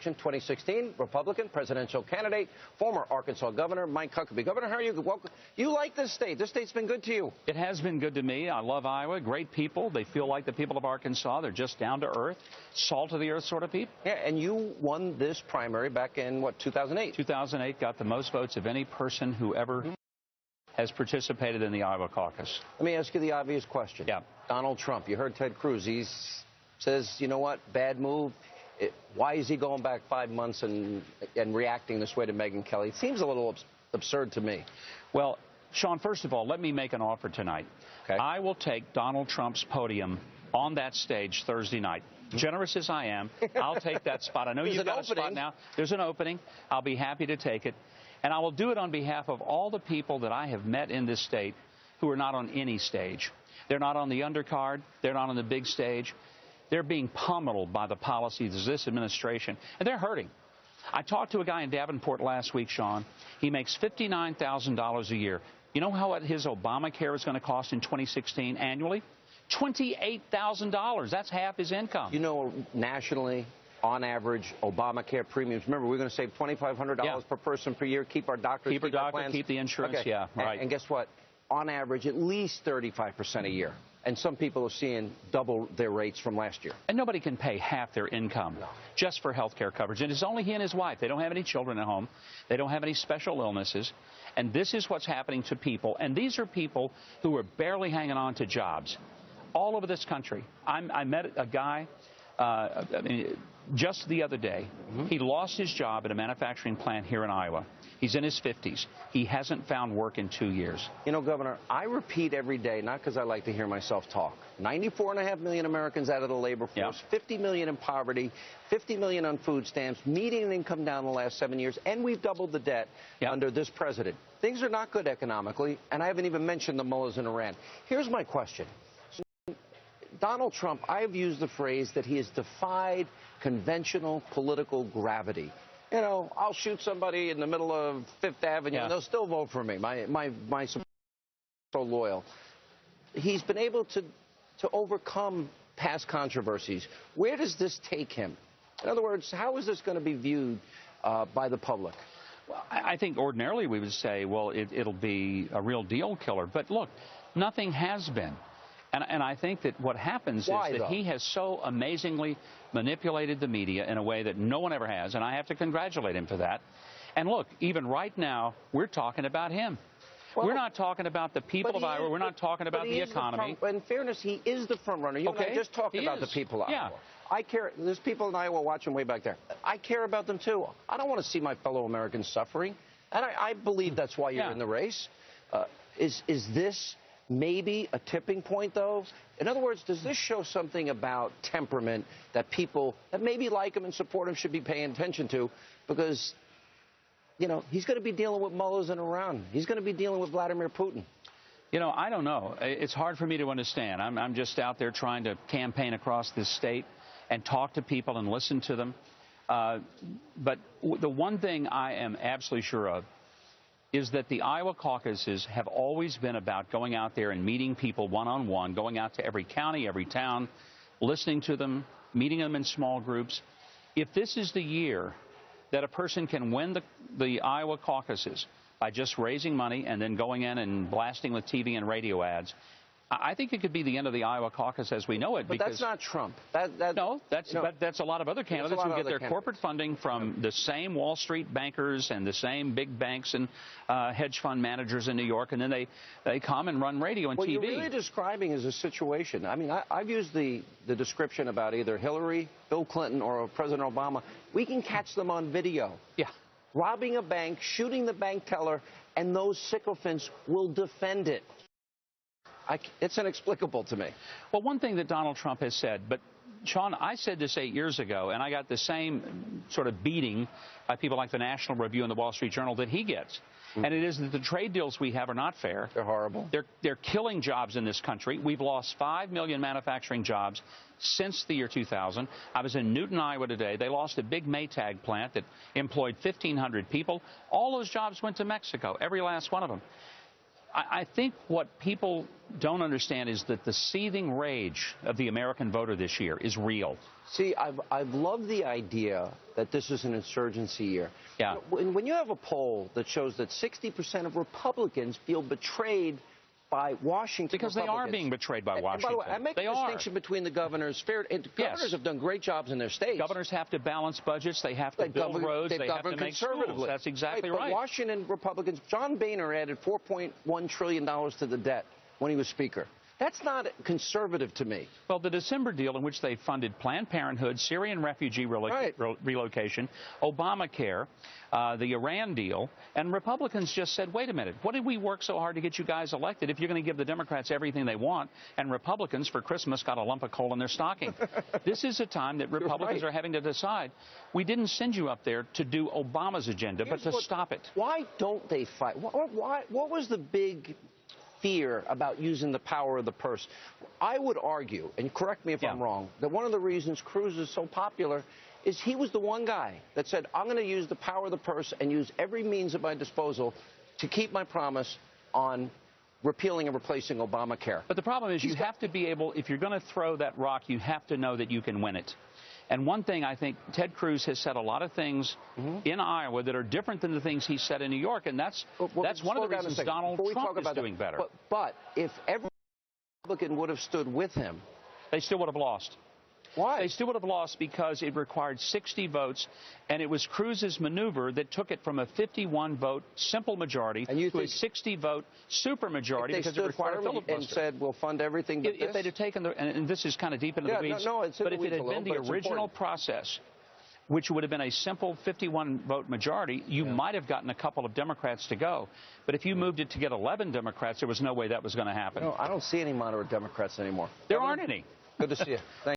election 2016, Republican presidential candidate, former Arkansas Governor Mike Huckabee. Governor, how are you? Welcome. You like this state. This state's been good to you. It has been good to me. I love Iowa. Great people. They feel like the people of Arkansas. They're just down to earth, salt of the earth sort of people. Yeah, and you won this primary back in, what, 2008? 2008, got the most votes of any person who ever has participated in the Iowa caucus. Let me ask you the obvious question. Yeah. Donald Trump, you heard Ted Cruz. He says, you know what, bad move. Why is he going back 5 months and reacting this way to Megyn Kelly? It seems a little absurd to me. Well, Sean, first of all, let me make an offer tonight. Okay. I will take Donald Trump's podium on that stage Thursday night. Generous as I am, I'll take that spot. I know you've got a spot now. There's an opening. I'll be happy to take it. And I will do it on behalf of all the people that I have met in this state who are not on any stage. They're not on the undercard. They're not on the big stage. They're being pummeled by the policies of this administration, and they're hurting. I talked to a guy in Davenport last week, Sean. He makes $59,000 a year. You know how what his Obamacare is going to cost in 2016 annually? $28,000. That's half his income. You know, nationally, on average, Obamacare premiums. Remember, we're going to save $2,500 per person per year. Keep our doctors, keep our doctor, plans. Keep the insurance. Okay. Yeah, right. And guess what? On average, at least 35% a year. And some people are seeing double their rates from last year. And nobody can pay half their income just for health care coverage. And it's only he and his wife. They don't have any children at home. They don't have any special illnesses. And this is what's happening to people. And these are people who are barely hanging on to jobs all over this country. I met a guy just the other day. He lost his job at a manufacturing plant here in Iowa. He's in his 50s. He hasn't found work in 2 years. You know, Governor, I repeat every day, not because I like to hear myself talk, 94.5 million Americans out of the labor force, 50 million in poverty, 50 million on food stamps, median income down the last 7 years, and we've doubled the debt under this president. Things are not good economically, and I haven't even mentioned the mullahs in Iran. Here's my question. Donald Trump, I've used the phrase that he has defied conventional political gravity. You know, I'll shoot somebody in the middle of Fifth Avenue, and they'll still vote for me. My support is so loyal. He's been able to overcome past controversies. Where does this take him? In other words, how is this going to be viewed by the public? Well, I think ordinarily we would say, well, it'll be a real deal killer. But look, nothing has been. And I think that what happens is that he has so amazingly manipulated the media in a way that no one ever has, and I have to congratulate him for that. And look, even right now, we're talking about him. Well, we're not talking about the people of Iowa. We're not talking about the economy. In fairness, he is the front runner. You and I just talked about the people of Iowa. I care. There's people in Iowa watching way back there. I care about them, too. I don't want to see my fellow Americans suffering. And I believe that's why you're in the race. Is this maybe a tipping point, though? In other words, does this show something about temperament that people that maybe like him and support him should be paying attention to? Because, you know, he's going to be dealing with mullahs in Iran. He's going to be dealing with Vladimir Putin. You know, I don't know. It's hard for me to understand. I'm just out there trying to campaign across this state and talk to people and listen to them. But the one thing I am absolutely sure of is that the Iowa caucuses have always been about going out there and meeting people one-on-one, going out to every county, every town, listening to them, meeting them in small groups. If this is the year that a person can win the Iowa caucuses by just raising money and then going in and blasting with TV and radio ads, I think it could be the end of the Iowa caucus as we know it. But that's not Trump. No, that's a lot of other candidates who get their corporate funding from the same Wall Street bankers and the same big banks and hedge fund managers in New York, and then they come and run radio and TV. What you're really describing is a situation. I mean, I've used the description about either Hillary, Bill Clinton, or President Obama. We can catch them on video. Yeah. Robbing a bank, shooting the bank teller, and those sycophants will defend it. It's inexplicable to me. Well, one thing that Donald Trump has said, but Sean, I said this 8 years ago, and I got the same sort of beating by people like the National Review and the Wall Street Journal that he gets. And it is that the trade deals we have are not fair. They're horrible. They're killing jobs in this country. We've lost 5 million manufacturing jobs since the year 2000. I was in Newton, Iowa today. They lost a big Maytag plant that employed 1,500 people. All those jobs went to Mexico, every last one of them. I think what people don't understand is that the seething rage of the American voter this year is real. See, I've loved the idea that this is an insurgency year. Yeah. When you have a poll that shows that 60% of Republicans feel betrayed by Washington, because they are being betrayed by Washington. And by the way, I make a distinction between the governors. Governors have done great jobs in their states. Governors have to balance budgets. They have to build roads. They have to make schools. That's exactly right. But Washington Republicans, John Boehner added $4.1 trillion to the debt when he was Speaker. That's not conservative to me. Well, the December deal in which they funded Planned Parenthood, Syrian refugee relocation, Obamacare, the Iran deal, and Republicans just said, wait a minute, what did we work so hard to get you guys elected if you're going to give the Democrats everything they want, and Republicans for Christmas got a lump of coal in their stocking? This is a time that Republicans are having to decide. We didn't send you up there to do Obama's agenda, but to stop it. Why don't they fight? What was the big fear about using the power of the purse? I would argue, and correct me if I'm wrong, that one of the reasons Cruz is so popular is he was the one guy that said, I'm going to use the power of the purse and use every means at my disposal to keep my promise on repealing and replacing Obamacare. But the problem is you have to be able, if you're going to throw that rock, you have to know that you can win it. And one thing, I think Ted Cruz has said a lot of things in Iowa that are different than the things he said in New York, and that's one of the reasons Donald Trump is doing better. But if every Republican would have stood with him, they still would have lost. Why? They still would have lost because it required 60 votes, and it was Cruz's maneuver that took it from a 51-vote simple majority to a 60-vote supermajority because it required a filibuster. And said, we'll fund everything but if they'd have taken the, and this is kind of deep into the weeds, but if it had been the original process, which would have been a simple 51-vote majority, you might have gotten a couple of Democrats to go. But if you moved it to get 11 Democrats, there was no way that was going to happen. No, I don't see any moderate Democrats anymore. There aren't any. Good to see you. Thank you.